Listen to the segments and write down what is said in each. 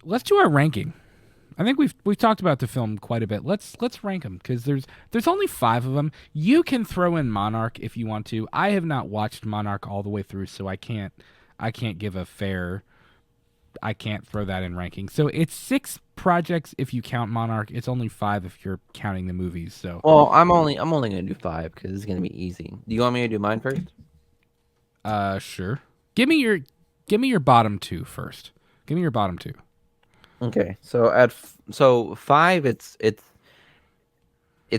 let's do our ranking. I think we've talked about the film quite a bit. Let's rank them because there's only 5 of them. You can throw in Monarch if you want to. I have not watched Monarch all the way through, so I can't give a fair. I can't throw that in ranking. So it's 6 projects if you count Monarch. It's only 5 if you're counting the movies. So Well, I'm only gonna do 5 because it's gonna be easy. Do you want me to do mine first? sure. Give me your bottom 2 first. Give me your bottom 2. Okay, so so 5, it's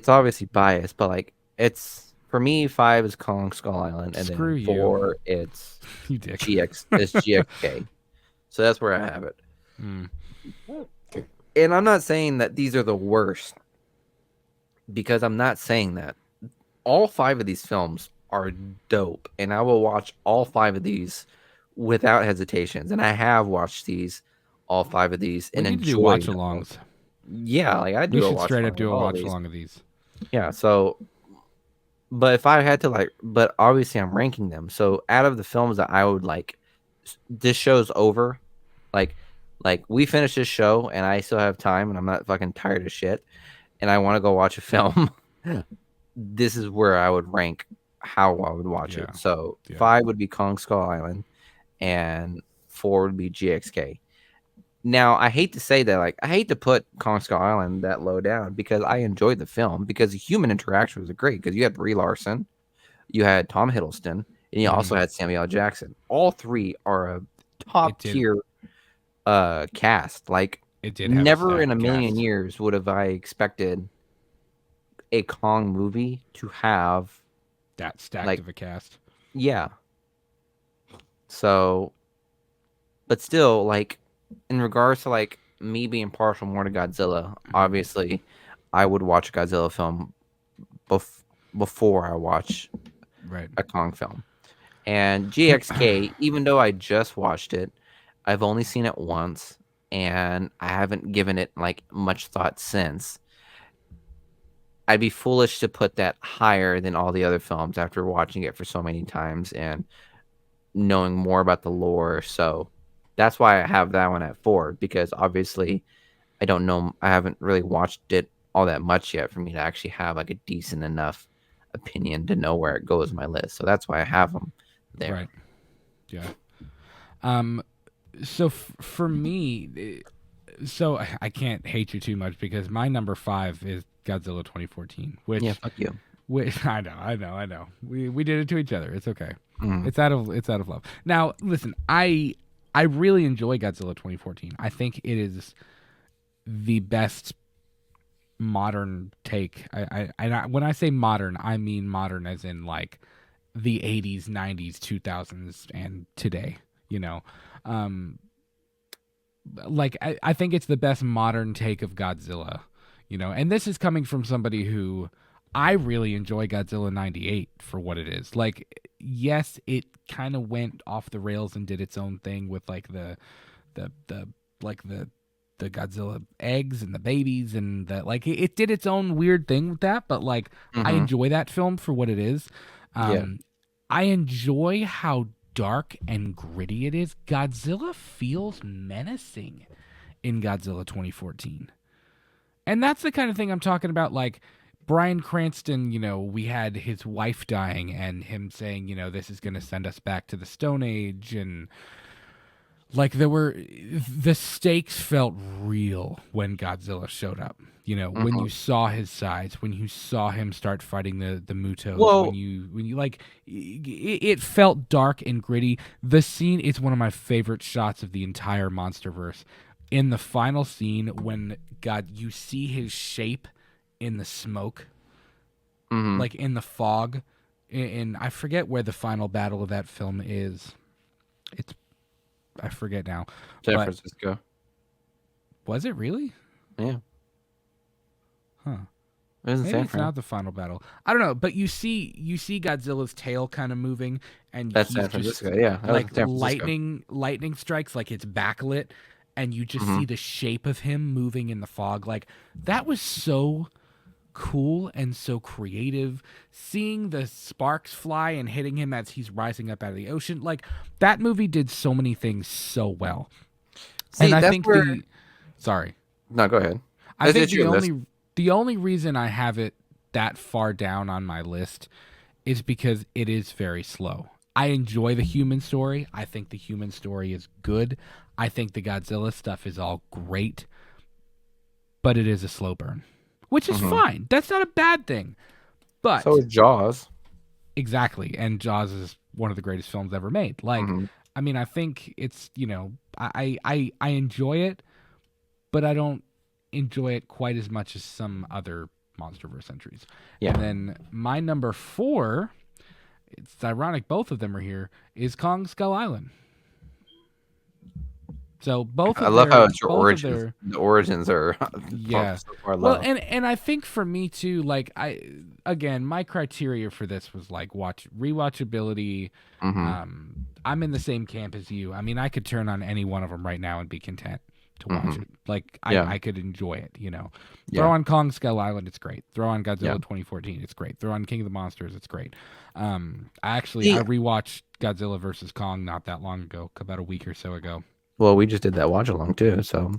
obviously biased, but like it's for me 5 is Kong Skull Island, and Screw then you, 4 it's you dick. GXK. So that's where I have it. Mm. And I'm not saying that these are the worst because I'm not saying that. All 5 of these films are dope, and I will watch all 5 of these without hesitations. And I have watched all 5 of these, We and need to do enjoyed watch them. alongs. Yeah, like I We do a should watch straight up along do with a all of watch these. along of these. Yeah, so but if I had to but obviously I'm ranking them. So out of the films that I would like, this show's over. Like, like we finished this show, and I still have time, and I'm not fucking tired of shit, and I want to go watch a film. This is where I would rank how I would watch Yeah, it. So yeah. 5 would be Kong Skull Island, and 4 would be GXK. Now, I hate to say that, like, I hate to put Kong Skull Island that low down because I enjoyed the film because the human interaction was great because you had Brie Larson, you had Tom Hiddleston, and you also Hmm. had Samuel L. Jackson. All 3 are a It top did. tier cast. Like, It did have a never in a stacked million cast. years would have I expected a Kong movie to have That stacked like, of a cast. yeah. So, but still, like, in regards to like me being partial more to Godzilla, obviously, I would watch a Godzilla film bef- before I watch Right. a Kong film. And GXK, even though I just watched it, I've only seen it once, and I haven't given it like much thought since. I'd be foolish to put that higher than all the other films after watching it for so many times and knowing more about the lore. So that's why I have that one at 4 because obviously I don't know. I haven't really watched it all that much yet for me to actually have like a decent enough opinion to know where it goes in my list. So that's why I have them there. Right. Yeah. Um. So for me, so I can't hate you too much because my number 5 is Godzilla 2014, Yeah, which fuck you. I know. We did it to each other. It's okay. Mm. It's out of love. Now, listen, I really enjoy Godzilla 2014. I think it is the best modern take. When I say modern, I mean modern as in like the 80s, 90s, 2000s, and today. You know, um, like I think it's the best modern take of Godzilla. You know, and this is coming from somebody who I really enjoy Godzilla 98 for what it is. Like, yes, it kind of went off the rails and did its own thing with like the like the Godzilla eggs and the babies and the like it did its own weird thing with that, but like I Hmm. enjoy that film for what it is. Yeah. Um I enjoy how dark and gritty it is. Godzilla feels menacing in Godzilla 2014. And that's the kind of thing I'm talking about. Like Bryan Cranston, we had his wife dying and him saying, this is going to send us back to the Stone Age. And like the stakes felt real when Godzilla showed up. When Hmm. you saw his size, when you saw him start fighting the Mutos, when Well, you like, it felt dark and gritty. The scene is one of my favorite shots of the entire MonsterVerse. In the final scene, when you see his shape in the smoke, hmm like in the fog, and I forget where the final battle of that film is. It's I forget now, San but Francisco. was it really? Yeah, Huh. it was in Maybe San it's Fran. not the final battle. I don't know, but you see Godzilla's tail kind of moving, and That's he's San just Francisco. Yeah, that was like in San Francisco. lightning strikes, like it's backlit, and you just Hmm. see the shape of him moving in the fog. Like that was so cool and so creative. Seeing the sparks fly and hitting him as he's rising up out of the ocean, like that movie did so many things so well. And See, I that's think where the Sorry. No, go ahead. I Is think it your list? the only reason I have it that far down on my list is because it is very slow. I enjoy the human story. I think the human story is good. I think the Godzilla stuff is all great, but it is a slow burn, which is Hmm. fine. That's not a bad thing. So But is Jaws. exactly, and Jaws is one of the greatest films ever made. Like, Hmm. I mean, I think it's, I enjoy it, but I don't enjoy it quite as much as some other MonsterVerse entries. And Yeah. then my number 4, it's ironic both of them are here, is Kong Skull Island. So I love how it's your both of origins. their The origins are yeah. so far Well, low. and I think for me too, like again, my criteria for this was like rewatchability. Hmm. I'm in the same camp as you. I mean, I could turn on any one of them right now and be content to watch Hmm. it. Like Yeah. I could enjoy it. Throw Yeah. on Kong Skull Island, it's great. Throw on Yeah. Godzilla 2014, it's great. Throw on King of the Monsters, it's great. I See, rewatched Godzilla versus Kong not that long ago, about a week or so ago. well, we just did that watch along too. So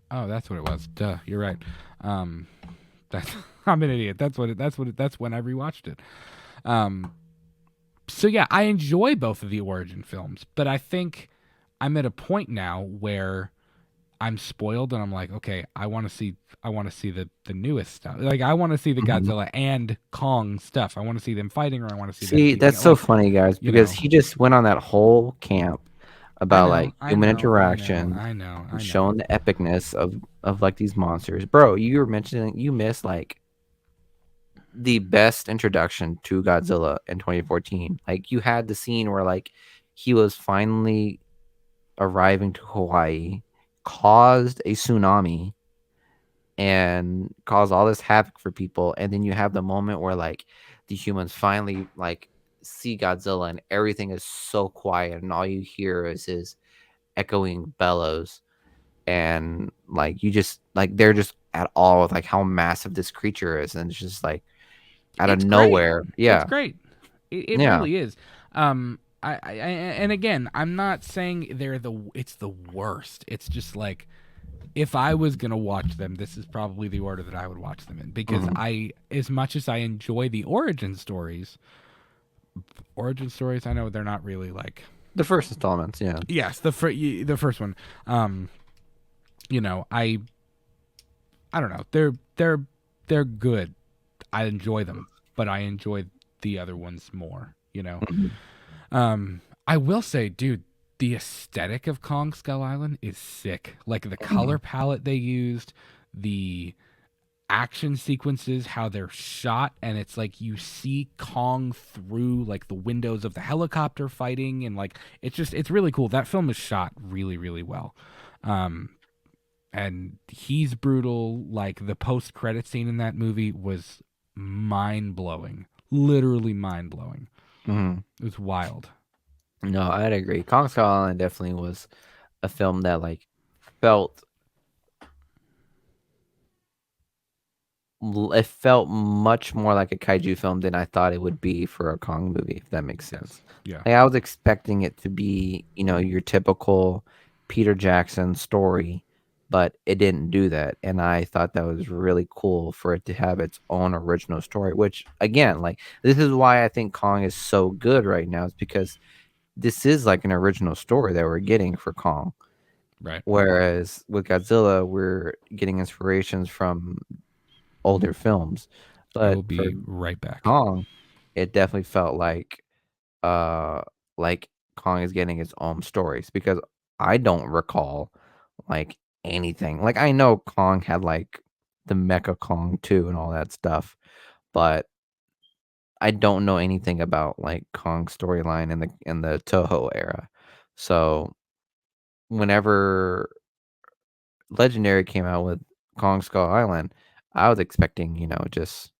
Oh, that's what it was. Duh, you're right. Um, that's I'm an idiot. That's when I rewatched it. Um, so yeah, I enjoy both of the origin films, but I think I'm at a point now where I'm spoiled and I'm like, okay, I want to see the newest stuff. Like I want to see the mhm. Godzilla and Kong stuff. I want to see them fighting, or I want to see them See, teaming. that's so Like, funny, guys, you because know, he just went on that whole camp about like I human know, I know, interaction, I know, I know. showing the epicness of like these monsters. Bro, you were mentioning you missed like the best introduction to Godzilla in 2014. Like you had the scene where like he was finally arriving to Hawaii, caused a tsunami and caused all this havoc for people, and then you have the moment where like the humans finally like see Godzilla and everything is so quiet and all you hear is his echoing bellows, and like you just like they're just at all with like how massive this creature is, and it's just like out of It's great. nowhere. It's Yeah. great. It Yeah. really is. And again, I'm not saying it's the worst. It's just like if I was gonna watch them, this is probably the order that I would watch them in because Mhm. as much as I enjoy the origin stories, I know they're not really like The first installments, yeah. yes, the first one. Um, you know, I don't know. They're good. I enjoy them, but I enjoy the other ones more. Mhm. I will say, dude, the aesthetic of Kong Skull Island is sick. Like the color Mhm. palette they used, the action sequences, how they're shot, and it's like you see Kong through like the windows of the helicopter fighting, and like it's really cool. That film is shot really, really well. Um, and he's brutal. Like the post credit scene in that movie was mind blowing, literally mind blowing. Mhm. It was wild. No, I'd agree. Kong Skull Island definitely was a film that like felt it felt much more like a kaiju film than I thought it would be for a Kong movie, if that makes sense. Yes. Yeah. Like I was expecting it to be, your typical Peter Jackson story, but it didn't do that. And I thought that was really cool for it to have its own original story, which again, like this is why I think Kong is so good right now, is because this is like an original story that we're getting for Kong. Right. Whereas with Godzilla, we're getting inspirations from older films. I But will for be right back. Kong, it definitely felt uh like Kong is getting its own stories because I don't recall like anything. Like I know Kong had like the Mecha Kong too and all that stuff, but I don't know anything about like Kong's storyline in the Toho era. So whenever Legendary came out with Kong Skull Island, I was expecting, just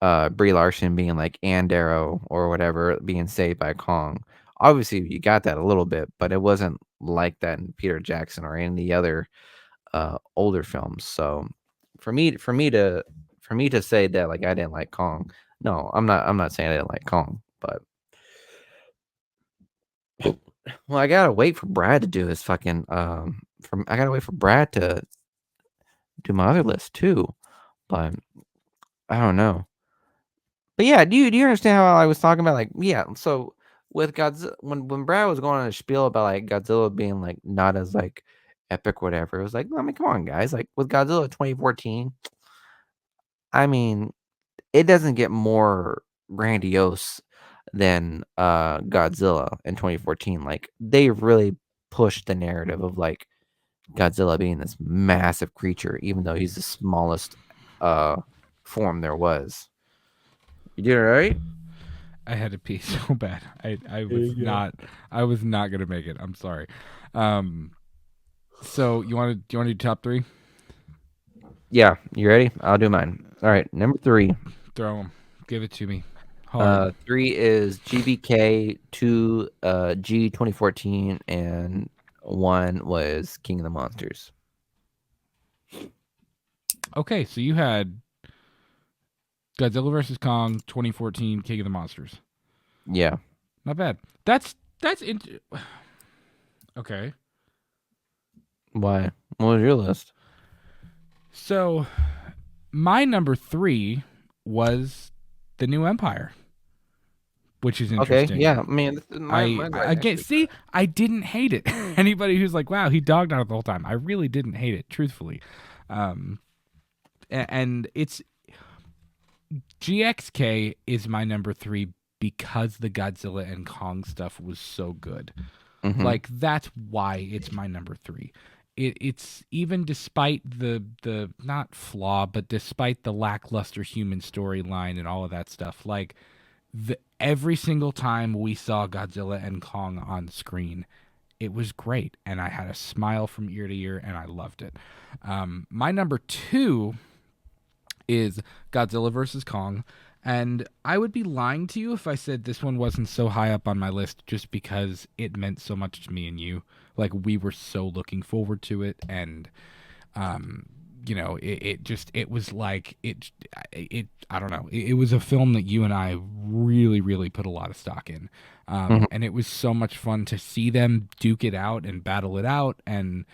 Brie Larson being like Andaro or whatever, being saved by Kong. Obviously, you got that a little bit, but it wasn't like that in Peter Jackson or any of the other older films. So for me to say that like I didn't like Kong, no, I'm not saying I didn't like Kong, but well, I gotta wait for Brad to do his fucking I gotta wait for Brad to do my other list too. But I don't know. But yeah, do you understand how I was talking about like yeah? So with Godzilla, when Brad was going on a spiel about like Godzilla being like not as like epic, whatever, it was like I mean, come on, guys, like with Godzilla 2014, I mean, it doesn't get more grandiose than Godzilla in 2014. Like they really pushed the narrative of like Godzilla being this massive creature, even though he's the smallest uh form there was. You did it right. I had to pee so bad. There you go. I was not gonna make it. I'm sorry. Um, so you want to do top three? Yeah, you ready? I'll do mine. All right, number three. Throw them. Give it to me. Hard. Three is GBK, two G 2014, and one was King of the Monsters. Okay, so you had Godzilla vs Kong 2014 King of the Monsters. Yeah. Not bad. That's okay. Why? What was your list? So my number 3 was The New Empire, which is Okay, interesting. yeah. I mean, this is my right Again, next to see, I didn't hate it. Anybody who's like, "Wow, he dogged on it the whole time," I really didn't hate it, truthfully. Um, and it's GXK is my number 3 because the Godzilla and Kong stuff was so good. Like that's why it's my number 3. It's even despite the not flaw, but despite the lackluster human storyline and all of that stuff. Like every single time we saw Godzilla and Kong on screen, it was great, and I had a smile from ear to ear, and I loved it. My number 2 is Godzilla versus Kong. And I would be lying to you if I said this one wasn't so high up on my list just because it meant so much to me and you. Like, we were so looking forward to it. And, you know, it was like, I don't know. It was a film that you and I really, really put a lot of stock in. Mhm. And it was so much fun to see them duke it out and battle it out and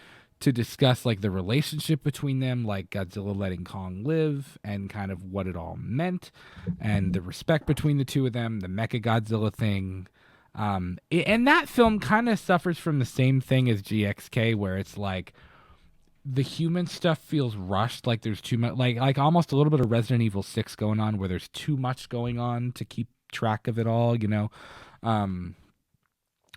to discuss like the relationship between them, like Godzilla letting Kong live and kind of what it all meant and the respect between the two of them, the Mecha Godzilla thing. And that film kind of suffers from the same thing as GXK, where it's like the human stuff feels rushed, like there's too much, like almost a little bit of Resident Evil 6 going on, where there's too much going on to keep track of it all, you know.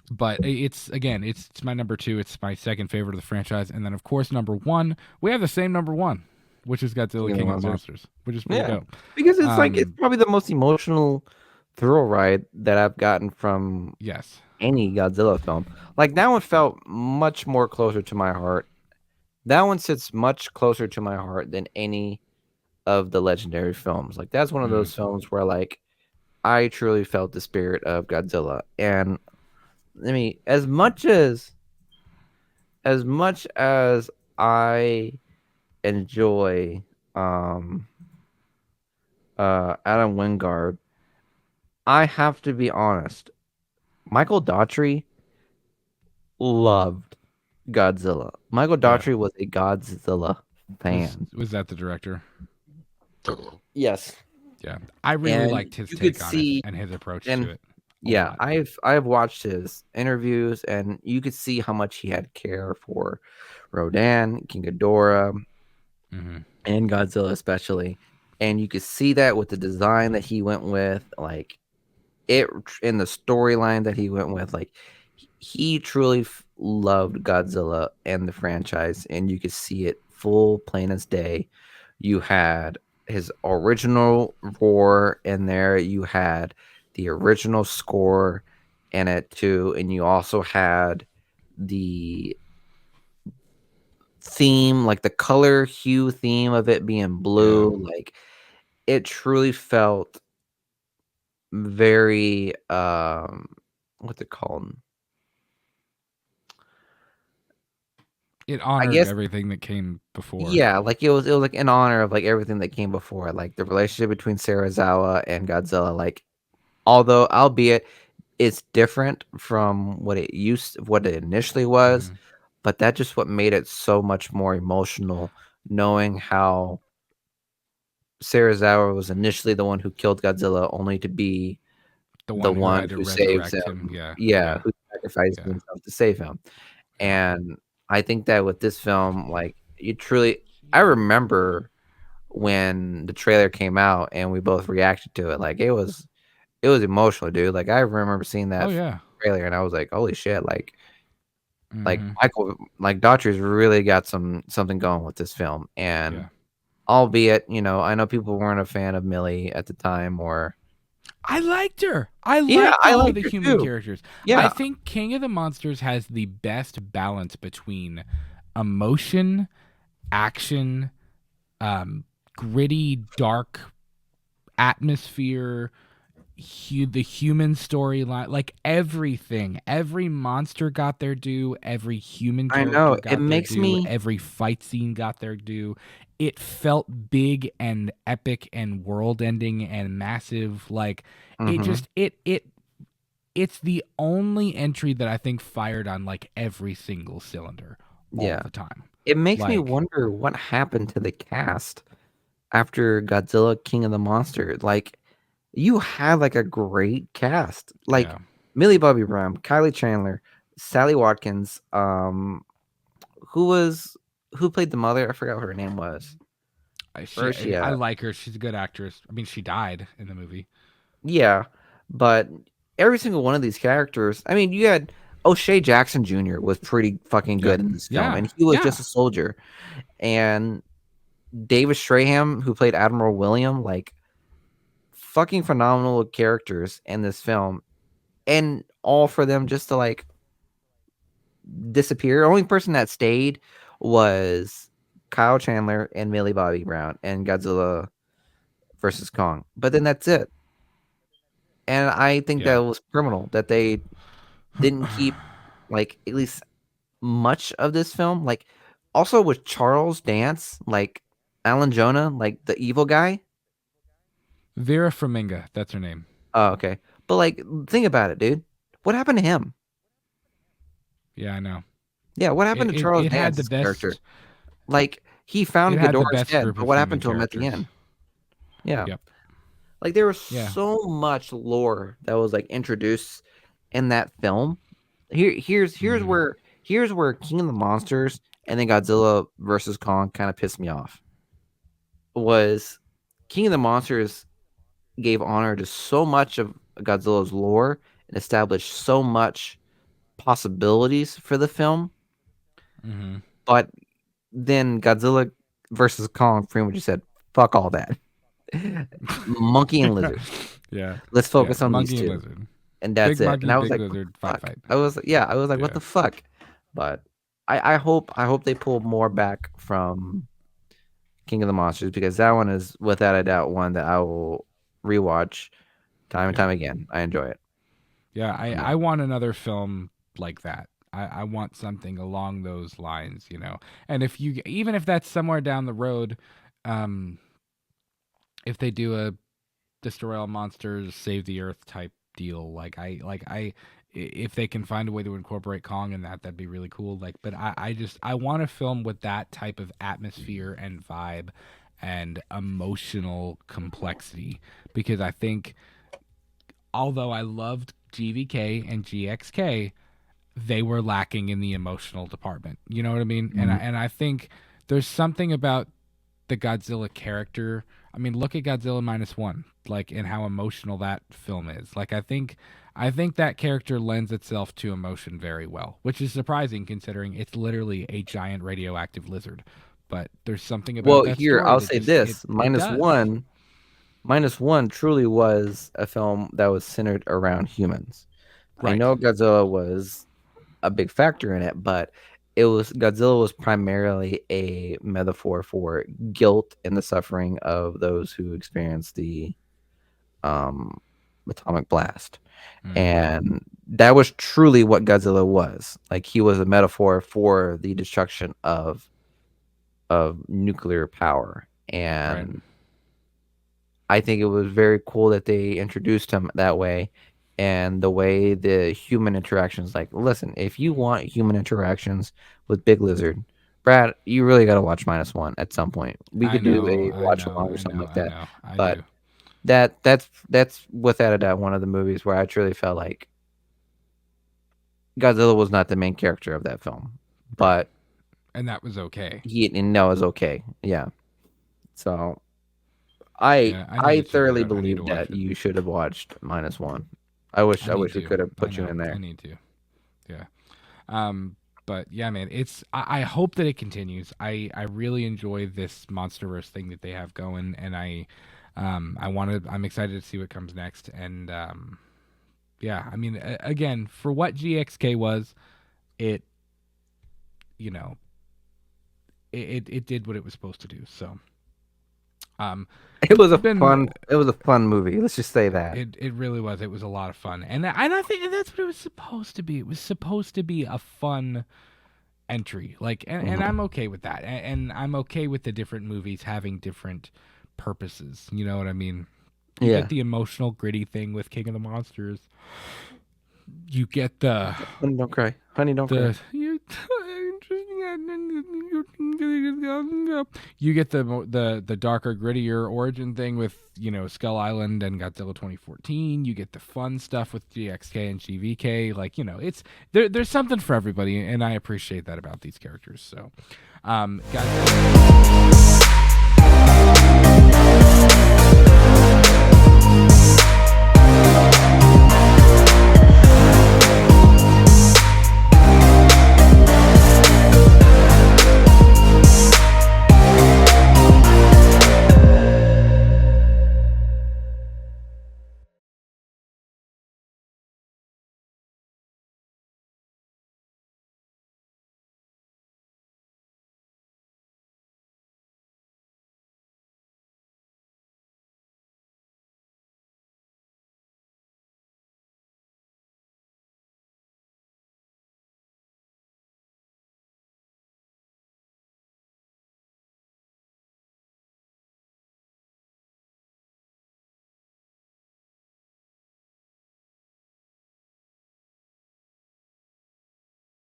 But it's again, it's my number 2. It's my second favorite of the franchise, and then of course number 1, we have the same number 1, which is Godzilla King of the Monsters, which is pretty Yeah, dope. because it's like it's probably the most emotional thrill ride that I've gotten from Yes. any Godzilla film. Like that one felt much more closer to my heart. That one sits much closer to my heart than any of the legendary films. Like that's one of those films where like I truly felt the spirit of Godzilla. And I mean, as much as I enjoy Adam Wingard, I have to be honest. Michael Daughtry loved Godzilla. Michael Yeah. Daughtry was a Godzilla fan. Was that the director? Yes. Yeah. I really And liked his you could take on it see and his approach and to it a yeah, lot. I've watched his interviews and you could see how much he had care for Rodan, King Ghidorah, Mm-hmm. and Godzilla especially. And you could see that with the design that he went with, like it in the storyline that he went with, like he truly loved Godzilla and the franchise, and you could see it full plain as day. You had his original roar in there, you had the original score in it too, and you also had the theme, like the color hue theme of it being Yeah. blue. Like it truly felt very what's it called? It I honored guess everything that came before. yeah, like it was like in honor of like everything that came before, like the relationship between Serizawa and Godzilla. Like although albeit it's different from what it initially was, Mm-hmm. but that just what made it so much more emotional, knowing how Serizawa was initially the one who killed Godzilla, only to be The the one who one had to who saves resurrect him. him. Yeah, Yeah, yeah, who sacrificed yeah, himself to save him. yeah. And I think that with this film, like you truly, I remember when the trailer came out and we both reacted to it. Like it was emotional, dude. Like I remember seeing Oh that yeah. trailer and I was like, holy shit! Like Mm-hmm. Michael, like Daughtry's really got something going with this film. And Yeah. albeit, I know people weren't a fan of Millie at the time, or I liked her. I yeah, liked I all of liked the her human too. characters. I Yeah, think King of the Monsters has the best balance between emotion, action, um, gritty, dark atmosphere, the human storyline, like everything. Every monster got their due. Every human I know. character It got their makes due. me. Every fight scene got their due. It felt big and epic and world-ending and massive. Like it Mhm. just it's the only entry that I think fired on like every single cylinder all Yeah. the time. It makes me Like wonder what happened to the cast after Godzilla King of the Monsters. Like, you had like a great cast. Like yeah, Millie Bobby Brown, Kylie Chandler, Sally Watkins, who was who played the mother? I forgot what her name was. Where is she I at? like her. She's a good actress. I mean, she died in the movie. Yeah. But every single one of these characters, I mean, you had O'Shea Jackson Jr. was pretty fucking Yep. good in this film, Yeah. and he was Yeah. just a soldier. And David Strahan, who played Admiral William, like fucking phenomenal characters in this film, and all for them just to like disappear. The only person that stayed was Kyle Chandler and Millie Bobby Brown and Godzilla versus Kong. But then that's it. And I think that Yeah. was criminal that they didn't keep like at least much of this film. Like also with Charles Dance, like Alan Jonah, like the evil guy. Vera Farmiga, that's her name. Oh, okay. But like think about it, dude. What happened to him? Yeah, I know. Yeah, what happened to Charles It had the Dance's character? best. Like he It found had the Ghidorah's best head, group but of what human happened to him at the characters. end? Yeah. Yep. Like there was Yeah. so much lore that was like introduced in that film. Here's Hmm. where King of the Monsters and then Godzilla versus Kong kind of pissed me off. Was King of the Monsters gave honor to so much of Godzilla's lore and established so much possibilities for the film, Hmm. but then Godzilla versus Kong pretty much said, fuck all that. Monkey and lizard. Yeah. Let's Yeah. focus on these Monkey and two. lizard. And that's Big it. And monkey, I was big like, what lizard, the fight, fuck? fight. I was like, what Yeah. the fuck? But I hope they pull more back from King of the Monsters because that one is without a doubt one that I will rewatch time and Yeah. time again. I enjoy it. Yeah. Yeah. I want another film like that. I want something along those lines. And if you, even if that's somewhere down the road, um, if they do a destroy all monsters, save the earth type deal. If they can find a way to incorporate Kong in that, that'd be really cool. Like, but I want a film with that type of atmosphere and vibe and emotional complexity because I think although I loved GVK and GXK, they were lacking in the emotional department. You know what I mean? Mhm. And I think there's something about the Godzilla character. I mean, look at Godzilla minus one, like, and how emotional that film is. Like, I think that character lends itself to emotion very well, which is surprising considering it's literally a giant radioactive lizard. But there's something about Well, that here story I'll that say just this: it does. minus one truly was a film that was centered around humans. I Right. know Godzilla was a big factor in it, but Godzilla was primarily a metaphor for guilt and the suffering of those who experienced the um, atomic blast. Hmm. And that was truly what Godzilla was. Like he was a metaphor for the destruction of nuclear power. Right. And I think it was very cool that they introduced him that way. and the way the human interactions. Like, listen, if you want human interactions with Big Lizard, Brad, you really got to watch -1 at some point. We I could do know, a I watch know, along or I something know, like I that. know, I But do. that's without a doubt one of the movies where I truly felt like Godzilla was not the main character of that film, Right. but And that was okay. he and no is okay. Yeah. So I Yeah, I need I to check it thoroughly out. I need to believe watch that it. you should have watched -1. I I need wish we to. could have I put you know. in I there. need to. Yeah. But yeah, man, I hope that it continues. I really enjoy this Monsterverse thing that they have going, and I'm excited to see what comes next. And yeah, I mean, again, for what GXK was, it you know, it did what it was supposed to do. So, um, been It was a fun movie. Let's just say that. it really was. It was a lot of fun, and I think that's what it was supposed to be. It was supposed to be a fun entry, like, and Mhm. I'm okay with that, and I'm okay with the different movies having different purposes. You know what I mean? You get Yeah. the emotional, gritty thing with King of the Monsters. You get the Honey, don't cry. Honey, don't cry. the you get the darker, grittier origin thing with Skull Island and Godzilla 2014. You get the fun stuff with GXK and GVK. Like it's there's something for everybody, and I appreciate that about these characters. So, guys.